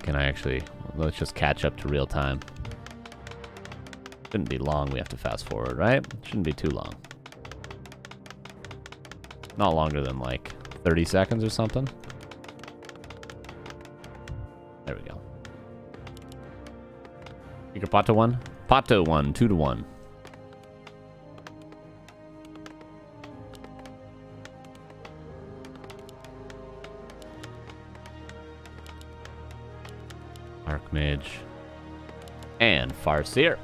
Wait, can I actually... Let's just catch up to real time. Shouldn't be long, we have to fast forward, right? Shouldn't be too long. Not longer than like 30 seconds or something. There we go. Speaker Pato 1. Pato 1, 2-1. Archmage. And Farseer.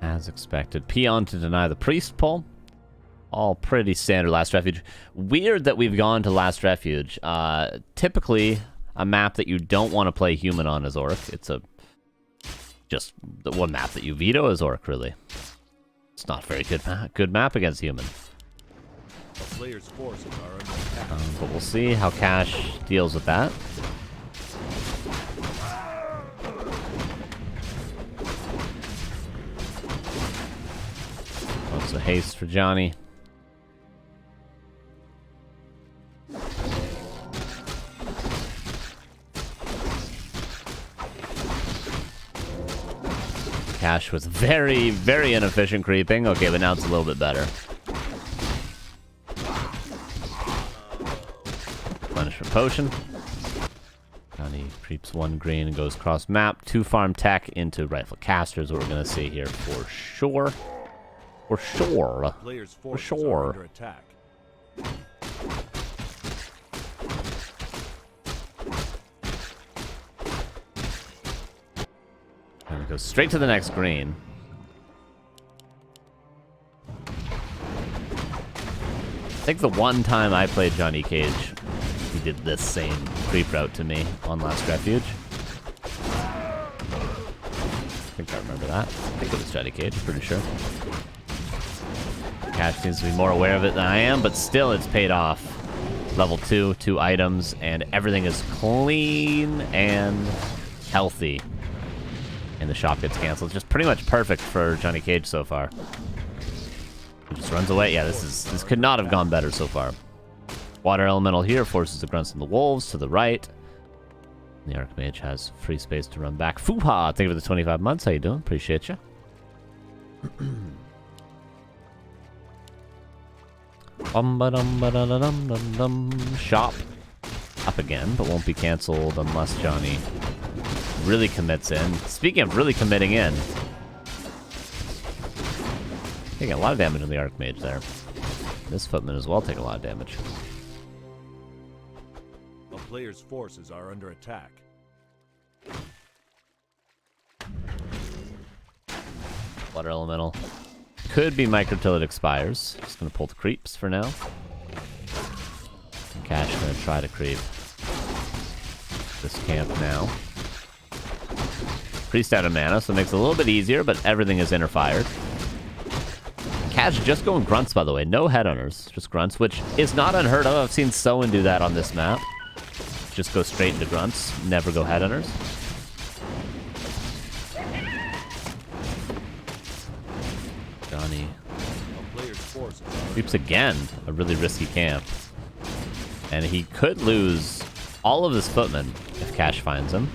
As expected. Peon to deny the priest pull. All pretty standard Last Refuge. Weird that we've gone to Last Refuge. Typically, a map that you don't want to play human on is Orc. It's just the one map that you veto is Orc, really. It's not a very good map against human. The player's forces are under attack. But we'll see how Cash deals with that. Lots of haste for Johnny. Cash was very, very inefficient creeping. Okay, but now it's a little bit better. Punishment potion. Johnny creeps 1 green and goes cross map. 2 farm tech into rifle casters. What we're gonna see here for sure. For sure. Players' For forces are sure. under attack. And it goes straight to the next green. I think the one time I played JohnnyCage, he did this same creep route to me on Last Refuge. I think I remember that. I think it was JohnnyCage, pretty sure. Cash seems to be more aware of it than I am, but still it's paid off. Level 2, 2 items, and everything is clean and healthy. And the shop gets canceled. Just pretty much perfect for JohnnyCage so far. He just runs away. Yeah, this could not have gone better so far. Water Elemental here forces the Grunts and the Wolves to the right. The Archmage has free space to run back. Fuha! Thank you for the 25 months. How you doing? Appreciate you. Shop up again, but won't be canceled unless Johnny really commits in. Speaking of really committing in, taking a lot of damage on the Archmage there. This footman as well taking a lot of damage. The player's forces are under attack. Water Elemental. Could be micro till it expires. Just gonna pull the creeps for now. And Cash gonna try to creep this camp now. Priest out of mana, so it makes it a little bit easier, but everything is interfired. Cash just going grunts, by the way. No headhunters, just grunts, which is not unheard of. I've seen Soen do that on this map. Just go straight into grunts, never go headhunters. Johnny creeps again, a really risky camp. And he could lose all of his footmen if Cash finds him.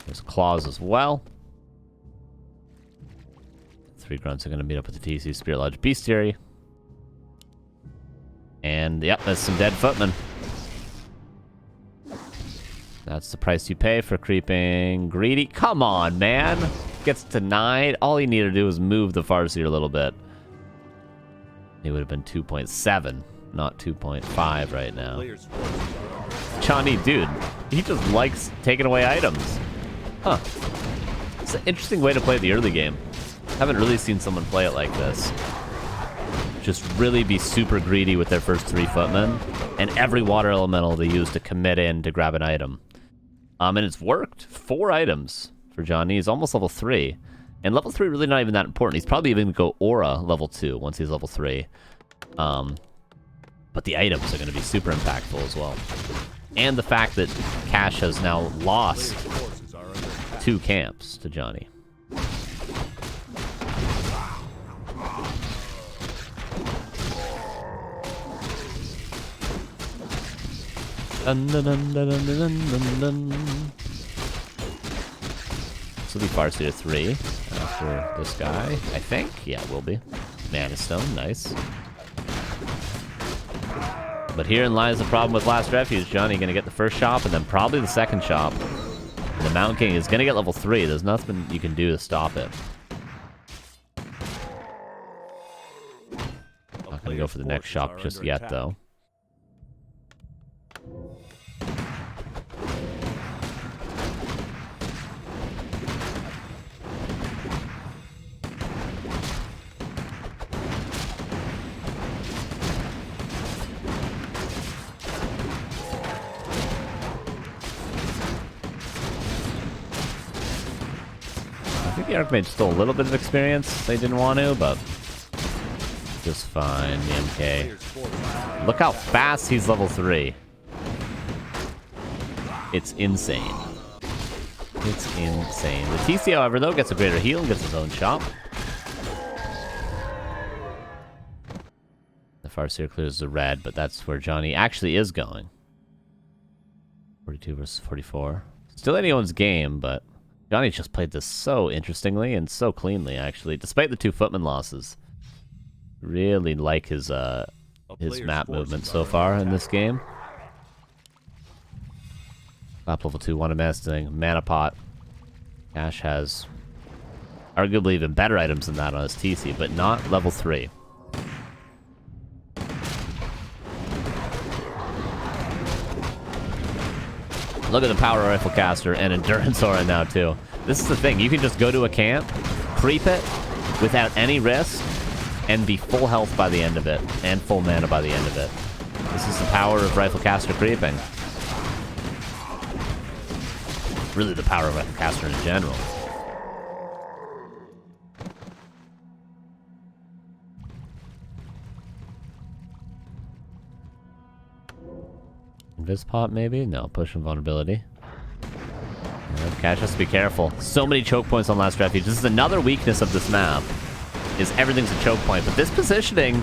There's claws as well. 3 grunts are going to meet up with the TC Spirit Lodge Bestiary. And yep, that's some dead footmen. That's the price you pay for creeping greedy. Come on, man. Gets denied. All he needed to do was move the Farseer a little bit. He would have been 2.7, not 2.5 right now. Johnny, dude, he just likes taking away items. Huh. It's an interesting way to play the early game. Haven't really seen someone play it like this. Just really be super greedy with their first 3 footmen, and every water elemental they use to commit in to grab an item. And it's worked. 4 items for Johnny. He's almost level 3. And level 3 really not even that important. He's probably even going to go Aura level 2 once he's level 3. But the items are going to be super impactful as well. And the fact that Cash has now lost 2 camps to Johnny. Dun, dun, dun, dun, dun, dun, dun, dun. This will be Farseer 3 after this guy, I think. Yeah, it will be. Mana Stone, nice. But herein lies the problem with Last Refuge. Johnny gonna get the first shop and then probably the second shop. And the Mountain King is gonna get level 3. There's nothing you can do to stop it. Not gonna go for the next shop just yet, though. I think the Archmage stole a little bit of experience. They didn't want to, but just fine. The MK. Look how fast he's level 3. It's insane. It's insane. The TC, however, though, gets a greater heal and gets his own shop. The Farseer clears the red, but that's where Johnny actually is going. 42 versus 44. Still anyone's game, but Johnny just played this so interestingly and so cleanly, actually, despite the 2 footman losses. Really like his map movement so far in this game. Clap level 2, one Amassing, Mana Pot. Cash has arguably even better items than that on his TC, but not level 3. Look at the Power Rifle Caster and Endurance Aura now, too. This is the thing. You can just go to a camp, creep it, without any risk, and be full health by the end of it, and full mana by the end of it. This is the power of Rifle Caster creeping. Really the power of Rifle Caster in general. Invispot, maybe? No, push invulnerability. Cash has to be careful. So many choke points on Last Refuge. This is another weakness of this map, is everything's a choke point. But this positioning,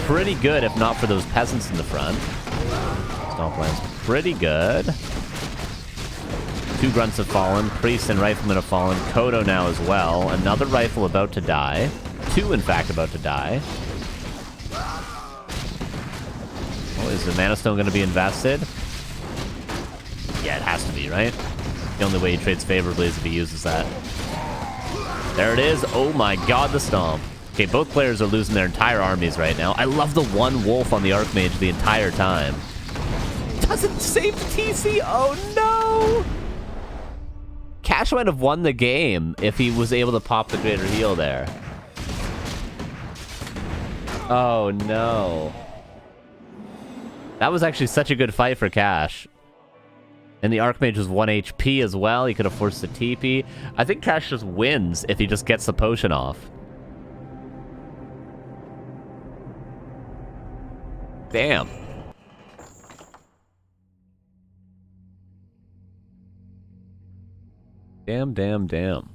pretty good, if not for those peasants in the front. Stomp Land's pretty good. 2 grunts have fallen. Priest and Rifleman have fallen. Kodo now as well. Another rifle about to die. 2, in fact, about to die. Oh, is the Mana Stone going to be invested? Yeah, it has to be, right? The only way he trades favorably is if he uses that. There it is. Oh my god, the stomp. Okay, both players are losing their entire armies right now. I love the one wolf on the Archmage the entire time. Doesn't save the TC. Oh no! Cash might have won the game if he was able to pop the greater heal there. Oh no. That was actually such a good fight for Cash. And the Archmage was 1 HP as well. He could have forced the TP. I think Cash just wins if he just gets the potion off. Damn. Damn, damn, damn.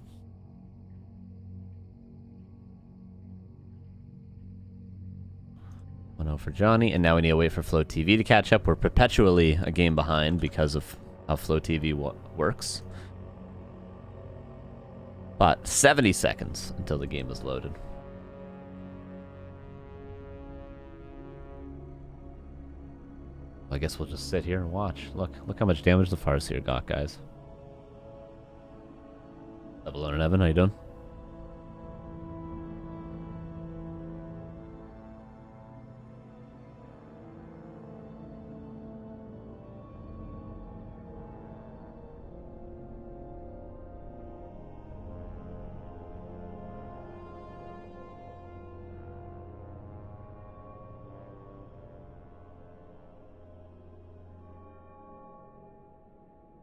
1-0 for Johnny, and now we need to wait for Flow TV to catch up. We're perpetually a game behind because of how Flow TV works. But 70 seconds until the game is loaded. I guess we'll just sit here and watch. Look how much damage the Farseer got, guys. Level 1 and Evan, how you doing?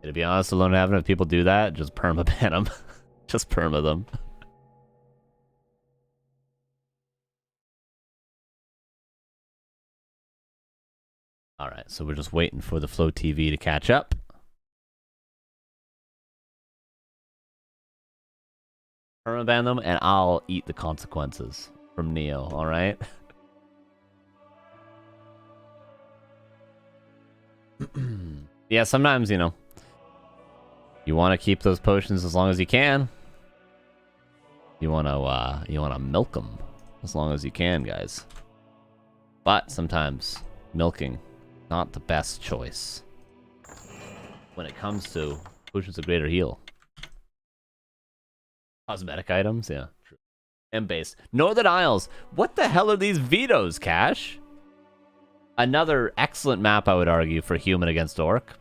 To be honest, Alone in Heaven, if people do that, just perma-ban them. Just perma them. Alright, so we're just waiting for the Flow TV to catch up. Perma-ban them, and I'll eat the consequences from Neo, alright? Yeah, sometimes, you know, you want to keep those potions as long as you can. You want to milk them as long as you can, guys. But sometimes milking, not the best choice when it comes to potions of greater heal. Cosmetic items, yeah, true. And base. Northern Isles. What the hell are these vetoes, Cash? Another excellent map, I would argue, for human against orc.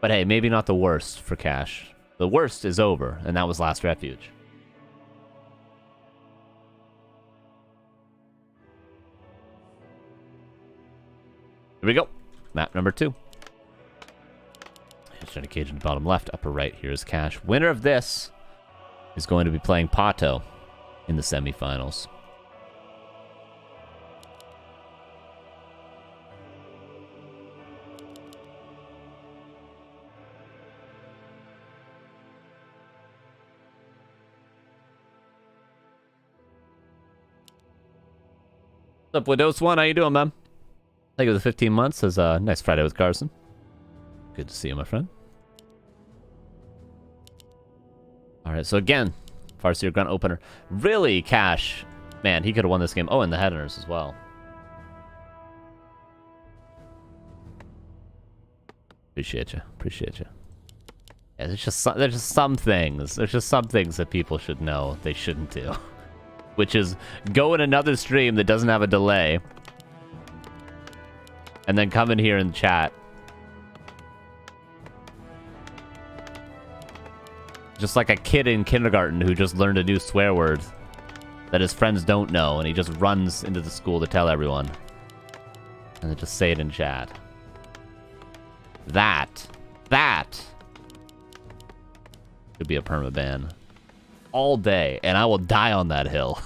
But hey, maybe not the worst for Cash. The worst is over, and that was last Refuge. Here we go. Map number 2. Here's JohnnyCage in the bottom left. Upper right, here's Cash. Winner of this is going to be playing Pato in the semifinals. What's up, Widows One? How you doing, man? Thank you for the 15 months. Says, nice Friday with Carson. Good to see you, my friend. Alright, so again, Farseer Grunt opener. Really, Cash. Man, he could have won this game. Oh, and the headers as well. Appreciate you. Appreciate you. Yeah, there's just some things. There's just some things that people should know they shouldn't do. Which is go in another stream that doesn't have a delay. And then come in here and chat. Just like a kid in kindergarten who just learned a new swear word that his friends don't know, and he just runs into the school to tell everyone. And then just say it in chat. That could be a permaban. All day, and I will die on that hill.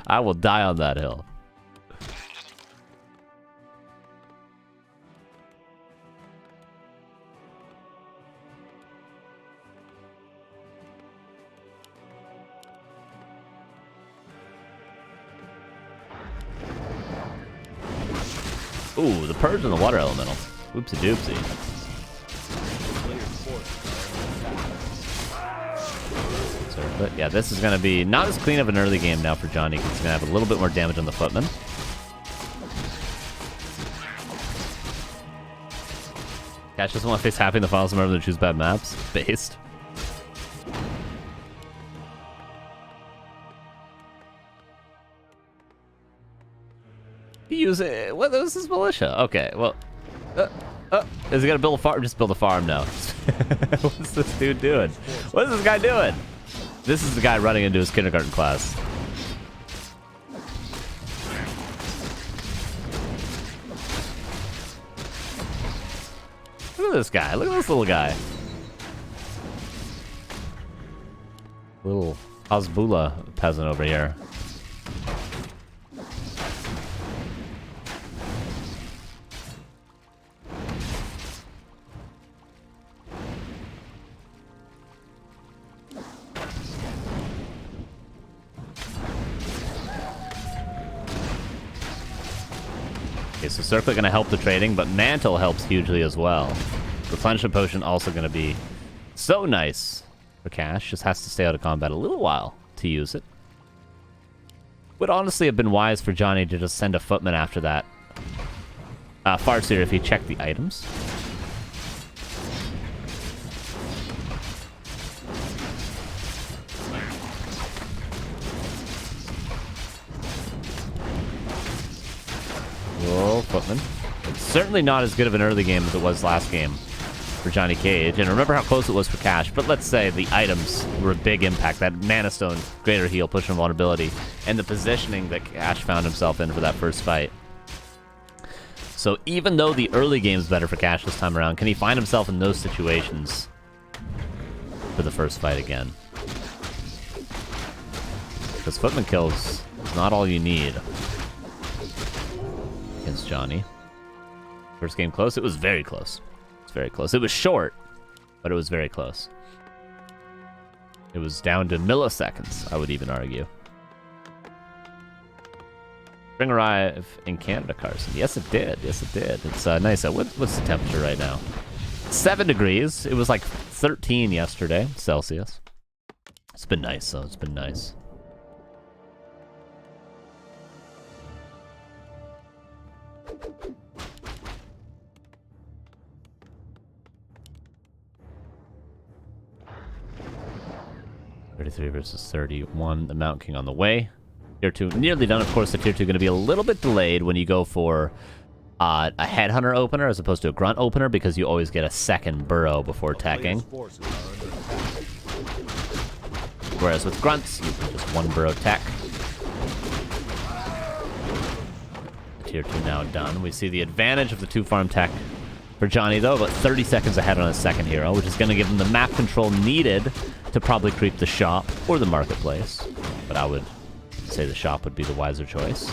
I will die on that hill. Ooh, the purge and the water elemental. Oopsie doopsie. But yeah, this is going to be not as clean of an early game now for Johnny. He's going to have a little bit more damage on the footman. Cash doesn't want to face happy in the finals rather than choose bad maps. Based. He use it. What? This is militia. Okay, well. Is he going to build a farm? Just build a farm now. What's this dude doing? What is this guy doing? This is the guy running into his kindergarten class. Look at this guy. Look at this little guy. Little Hasbula peasant over here. So Circlet going to help the trading, but Mantle helps hugely as well. Replenishment Potion also going to be so nice for Cash. Just has to stay out of combat a little while to use it. Would honestly have been wise for Johnny to just send a Footman after that. Farseer if he checked the items. Whoa, Footman. It's certainly not as good of an early game as it was last game for JohnnyCage. And remember how close it was for Cash. But let's say the items were a big impact. That Mana Stone, greater heal, push and vulnerability, and the positioning that Cash found himself in for that first fight. So even though the early game is better for Cash this time around, can he find himself in those situations for the first fight again? Because Footman kills is not all you need against Johnny. First game close? It was very close. It's very close. It was short, but it was very close. It was down to milliseconds, I would even argue. Spring arrive in Canada, Carson. Yes, it did. Yes, it did. It's nice. What's the temperature right now? 7 degrees. It was like 13 yesterday, Celsius. It's been nice, though. It's been nice. $33 versus $31. The Mountain King on the way. Tier 2 nearly done. Of course, the Tier 2 going to be a little bit delayed when you go for a Headhunter opener as opposed to a Grunt opener because you always get a second burrow before teching. Whereas with Grunts, you can just 1 burrow tech. Tier 2 now done. We see the advantage of the 2 farm tech for Johnny, though, about 30 seconds ahead on his second hero, which is going to give him the map control needed to probably creep the shop or the marketplace. But I would say the shop would be the wiser choice.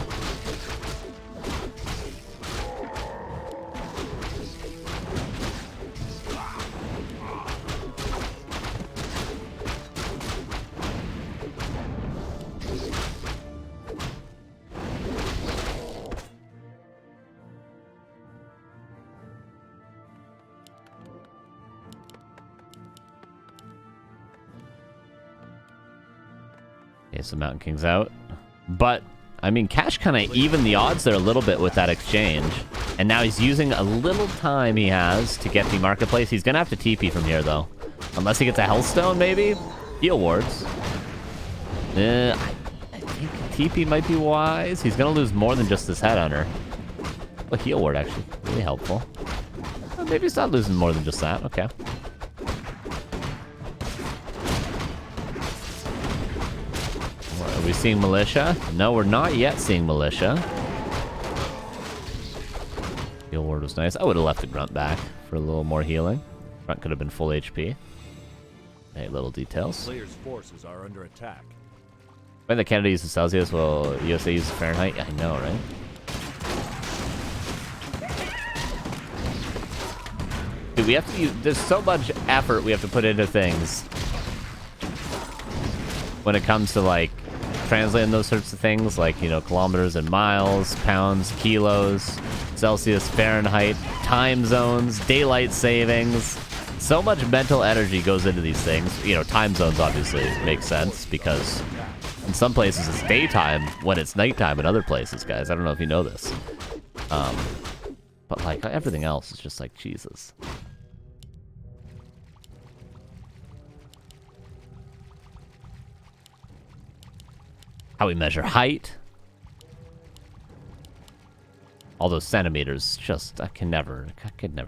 Okay, so Mountain King's out. But, I mean, Cash kind of evened the odds there a little bit with that exchange. And now he's using a little time he has to get the marketplace. He's going to have to TP from here, though. Unless he gets a Hellstone, maybe? Heal wards. I think TP might be wise. He's going to lose more than just this Headhunter. Well, heal ward, actually. Really helpful. Well, maybe he's not losing more than just that. Okay. Are we seeing Militia? No, we're not yet seeing Militia. Heal ward was nice. I would have left the Grunt back for a little more healing. Grunt could have been full HP. Hey, little details. Players' forces are under attack. When the Canada uses Celsius, well, USA uses Fahrenheit. I know, right? Dude, we have to use... There's so much effort we have to put into things when it comes to, like, translating those sorts of things, like, you know, kilometers and miles, pounds, kilos, Celsius, Fahrenheit, time zones, daylight savings. So much mental energy goes into these things. You know, time zones obviously make sense because in some places it's daytime when it's nighttime in other places, guys. I don't know if you know this. But, like, everything else is just like, Jesus. How we measure height. All those centimeters, just, I could never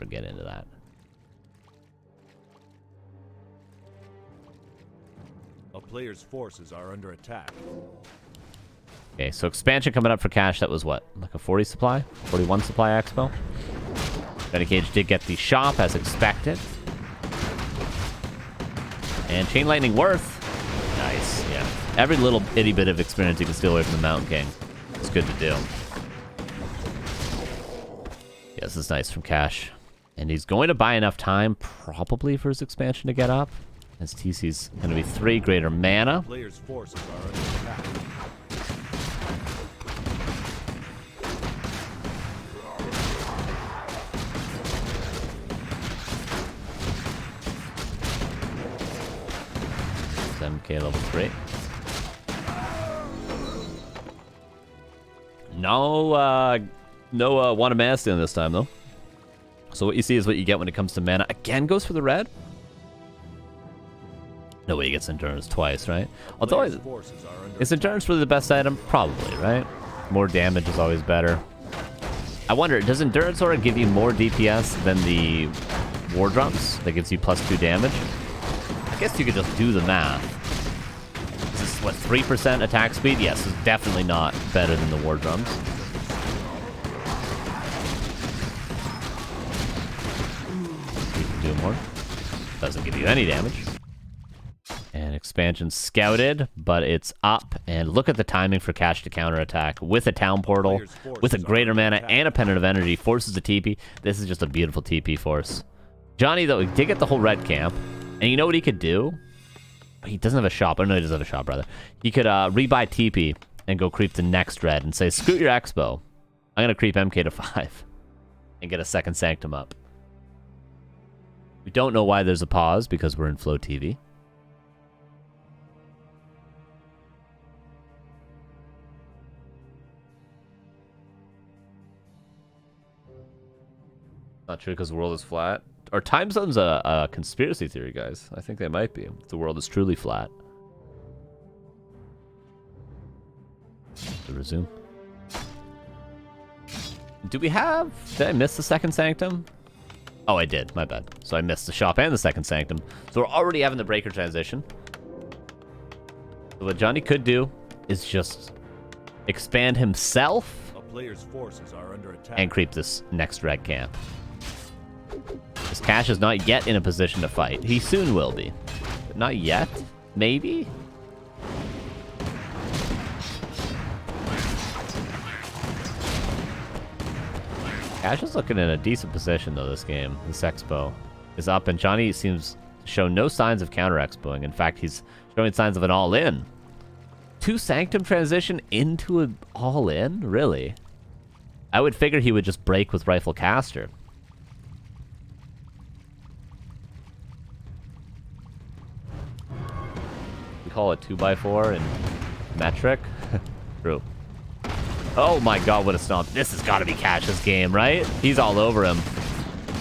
get into that. A player's forces are under attack. Okay, so expansion coming up for Cash. That was what? Like a 40 supply? 41 supply expo? JohnnyCage did get the shop as expected. And Chain Lightning worth. Nice, yeah. Every little itty bit of experience you can steal away from the Mountain King. It's good to do. Yeah, this is nice from Cash. And he's going to buy enough time, probably, for his expansion to get up. His TC's going to be 3 greater mana. Players' forces are under attack. MK level 3. No one mana stealing this time, though. So what you see is what you get when it comes to mana. Again, goes for the red. No way he gets Endurance twice, right? Although, is Endurance really the best item? Probably, right? More damage is always better. I wonder, does Endurance Aura give you more DPS than the War Drums that gives you +2 damage? I guess you could just do the math. Is this, what, 3% attack speed? Yes, it's definitely not better than the War Drums. You can do more. Doesn't give you any damage. And expansion scouted, but it's up. And look at the timing for Cash to counterattack with a Town Portal, with a greater mana and a Pendant of Energy. Forces the TP. This is just a beautiful TP force. Johnny, though, he did get the whole red camp. And you know what he could do? He doesn't have a shop. Oh, no, he doesn't have a shop, rather. He could rebuy TP and go creep the next red and say, screw your expo. I'm going to creep MK to 5 and get a second Sanctum up. We don't know why there's a pause because we're in Flow TV. Not true because the world is flat. Are time zones a conspiracy theory, guys? I think they might be. If the world is truly flat. To resume. Do we have... Did I miss the second Sanctum? Oh, I did. My bad. So I missed the shop and the second Sanctum. So we're already having the breaker transition. So what Johnny could do is just expand himself A player's forces are under attack. and creep this next red camp. This Cash is not yet in a position to fight. He soon will be. But not yet? Maybe? Cash is looking in a decent position, though, this game. This Expo is up, and Johnny seems to show no signs of counter-expoing. In fact, he's showing signs of an all-in. 2 Sanctum transition into an all-in? Really? I would figure he would just break with Rifle Caster. We call it 2x4 in metric. True. Oh my god, what a stomp. This has got to be Cash's game, right? He's all over him.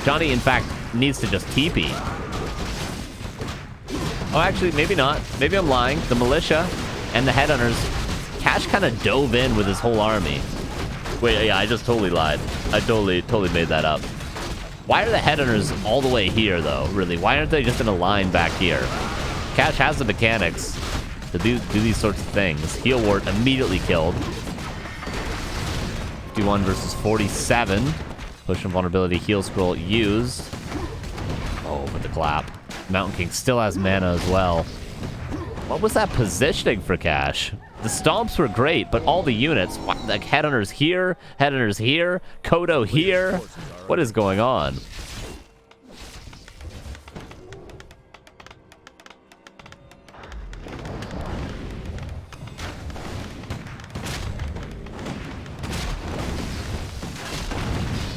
Johnny, in fact, needs to just TP. Oh, actually, maybe not. Maybe I'm lying. The militia and the headhunters. Cash kind of dove in with his whole army. Wait, yeah, I just totally lied. I totally made that up. Why are the headhunters all the way here, though, really? Why aren't they just in a line back here? Cash has the mechanics to do these sorts of things. Heal ward immediately killed. 51 versus 47. Push and vulnerability, heal scroll used. Oh, but the clap. Mountain King still has mana as well. What was that positioning for Cash? The stomps were great, but all the units, like headhunters here, Kodo here. What is going on?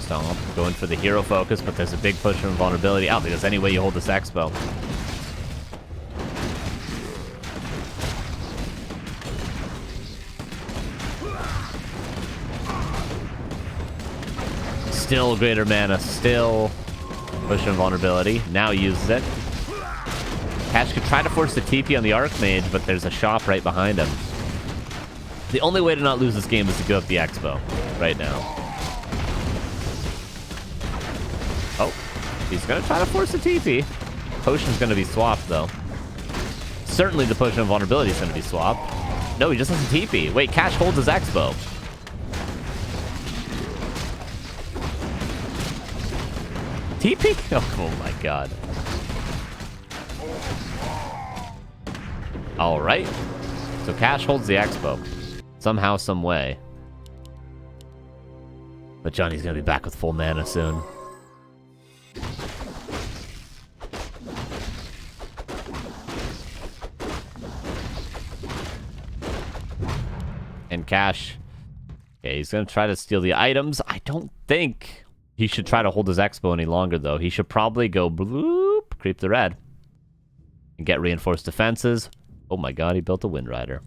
Stomp, going for the hero focus, but there's a big push from vulnerability. I don't think there's any way you hold this Expo. Still greater mana, still push and vulnerability. Now uses it. Cash could try to force the TP on the Archmage, but there's a shop right behind him. The only way to not lose this game is to give up the Expo right now. Oh, he's gonna try to force the TP. Potion's gonna be swapped though. Certainly the potion of vulnerability is gonna be swapped. No, he just has a TP. Wait, Cash holds his Expo. TP? Oh my god. Alright. So Cash holds the Expo. Somehow, some way. But Johnny's gonna be back with full mana soon. And Cash. Okay, he's gonna try to steal the items. I don't think he should try to hold his Expo any longer, though. He should probably go bloop, creep the red, and get reinforced defenses. Oh my god, he built a Wind Rider.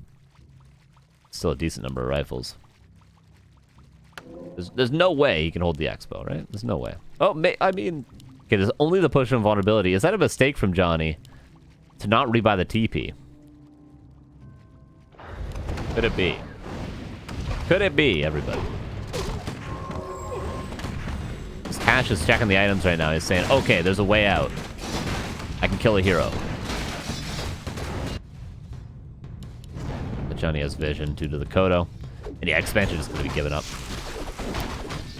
Still a decent number of rifles. There's no way he can hold the Expo, right? There's no way. Oh, I mean, okay, there's only the push and vulnerability. Is that a mistake from Johnny to not rebuy the TP? Could it be? Could it be, everybody? Cash is checking the items right now. He's saying, okay, there's a way out. I can kill a hero. But Johnny has vision due to the Kodo. And yeah, expansion is going to be given up.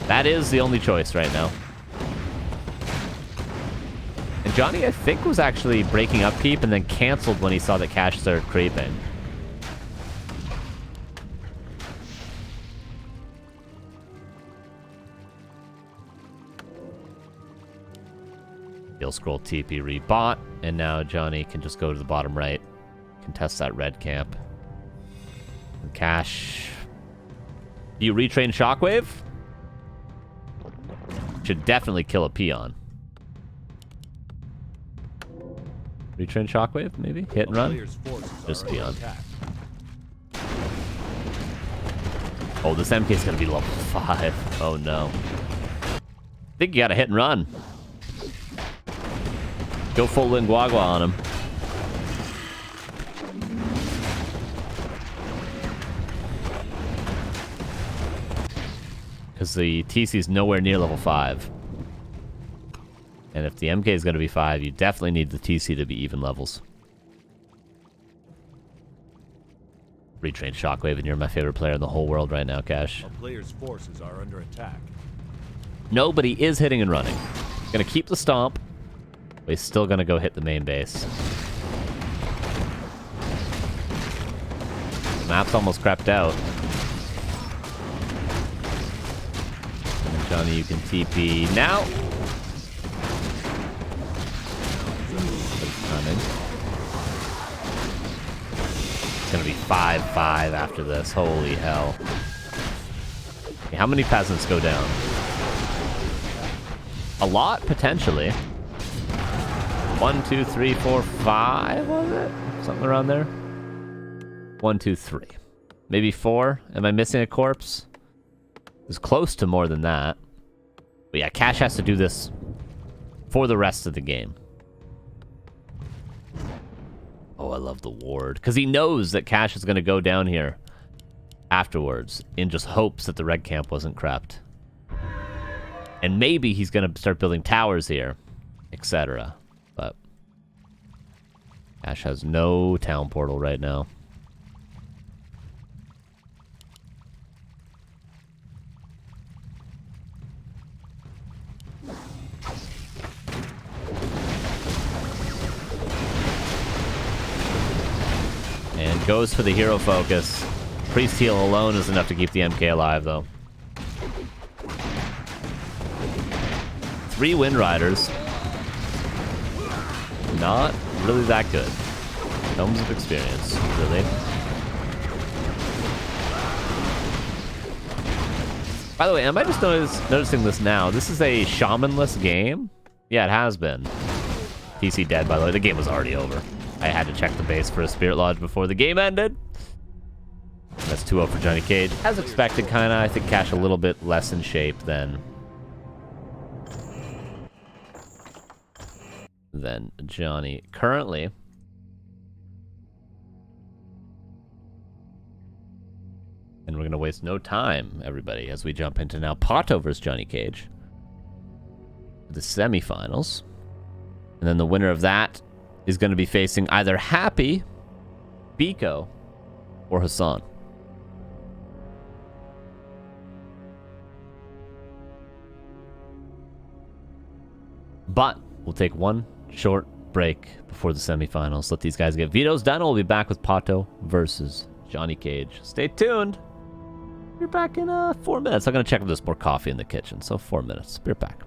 That is the only choice right now. And Johnny, I think, was actually breaking upkeep and then canceled when he saw that Cash started creeping. He'll scroll TP rebot, and now Johnny can just go to the bottom right, contest that red camp, and Cash. Do you retrain Shockwave? Should definitely kill a peon. Retrain Shockwave, maybe? Hit and run? Just peon. Oh, this MK is going to be level 5. Oh, no. I think you got to hit and run. Go full Linguagua on him. Because the TC is nowhere near level 5. And if the MK is going to be 5, you definitely need the TC to be even levels. Retrain Shockwave, and you're my favorite player in the whole world right now, Cash. A player's forces are under attack. Nobody is hitting and running. Gonna keep the stomp, but he's still gonna go hit the main base. The map's almost crept out. And Johnny, you can TP now. It's gonna be 5-5 after this. Holy hell. Okay, how many peasants go down? A lot, potentially. 1, 2, 3, 4, 5, was it? Something around there? 1, 2, 3. Maybe 4? Am I missing a corpse? It's close to more than that. But yeah, Cash has to do this for the rest of the game. Oh, I love the ward. Because he knows that Cash is going to go down here afterwards in just hopes that the red camp wasn't crept. And maybe he's going to start building towers here, etc. But Cash has no town portal right now. And goes for the hero focus. Priest heal alone is enough to keep the MK alive, though. 3 Wind Riders. Not really that good. Tomes of experience, really. By the way, am I just noticing this now? This is a shamanless game? Yeah, it has been. TC dead, by the way. The game was already over. I had to check the base for a Spirit Lodge before the game ended. That's 2-0 for JohnnyCage. As expected, kind of. I think Cash a little bit less in shape than Johnny currently. And we're going to waste no time, everybody, as we jump into now Pato versus JohnnyCage. The semifinals. And then the winner of that is going to be facing either Happy, Biko, or Hassan. But we'll take one short break before the semifinals. Let these guys get vetoes done. We'll be back with Pato versus JohnnyCage. Stay tuned. We're back in 4 minutes. I'm going to check if there's more coffee in the kitchen. So 4 minutes. Be right back.